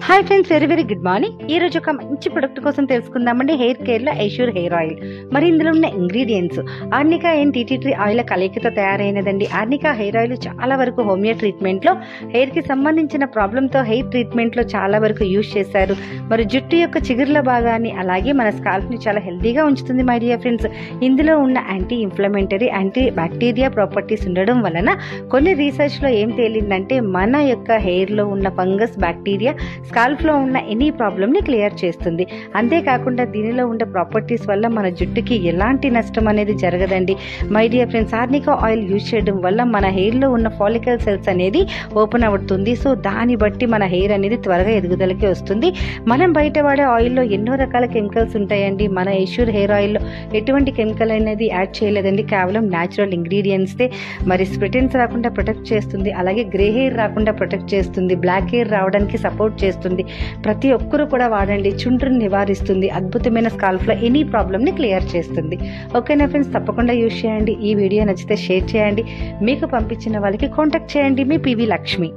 Hi friends, very good morning. ఈ రోజు ఒక మంచి ప్రొడక్ట్ కోసం తెలుసుకుందామండి. హెయిర్ కేర్ లో ఐష్యూర్ హెయిర్ ఆయిల్. మరి ఇందులో ఉన్న ingredients arnica and tea tree oil కలయికతో తయారైనదండి. ఆర్నికా హెయిర్ ఆయిల్ చాలా వరకు హోమియో ట్రీట్మెంట్ లో హెయిర్ కి సంబంధించిన ప్రాబ్లమ్ తో హెయిర్ ట్రీట్మెంట్ లో చాలా వరకు యూజ్ చేశారు. మరి జుట్టు యొక్క చిగుర్ల భాగాన్ని అలాగే మన స్కాల్ప్ ని చాలా హెల్దీగా ఉంచుతుంది మై డియర్ ఫ్రెండ్స్. ఇందులో ఉన్న anti inflammatory, anti bacteria properties ఉండడం వలన కొన్ని రీసెర్చ్ లో ఏం తేలిందంటే మన యొక్క హెయిర్ లో ఉన్న ఫంగస్, బ్యాక్టీరియా స్కాల్ప్ లో ఉన్న ఎనీ ప్రాబ్లమ్ ని క్లియర్ చేస్తుంది. అంతేకాకుండా దీనిలో ఉండే ప్రాపర్టీస్ వల్ల మన జుట్టుకి ఎలాంటి నష్టం అనేది జరగదండి my dear friends. Arnica oil use చేయడం వల్ల మన హెయిర్ లో ఉన్న ఫాలికల్ సెల్స్ అనేది ఓపెన్ అవుతుంది. సో దాన్ని బట్టి మన హెయిర్ అనేది త్వరగా ఎదుగుదలకి వస్తుంది. మనం బయట వాడే ఆయిల్లో ఎన్నో రకాల కెమికల్స్ ఉంటాయండి. మన ఐష్యూర్ హెయిర్ ఆయిల్లో ఎటువంటి కెమికల్ అనేది యాడ్ చేయలేదండి, కేవలం న్యాచురల్ ఇంగ్రీడియంట్స్. మరి స్ప్లిటెన్స్ రాకుండా ప్రొటెక్ట్ చేస్తుంది, అలాగే గ్రే హెయిర్ రాకుండా ప్రొటెక్ట్ చేస్తుంది, బ్లాక్ హెయిర్ రావడానికి సపోర్ట్ చేస్తుంది. ప్రతి ఒక్కరూ కూడా వాడండి, చుండ్రుని నివారిస్తుంది, అద్భుతమైన స్కాల్ప్ లో ఎనీ ప్రాబ్లమ్ ని క్లియర్ చేస్తుంది. ఓకేనా ఫ్రెండ్స్, తప్పకుండా యూజ్ చేయండి. ఈ వీడియో నచ్చితే షేర్ చేయండి. మీకు పంపించిన వాళ్ళకి కాంటాక్ట్ చేయండి. మీ పివి లక్ష్మి.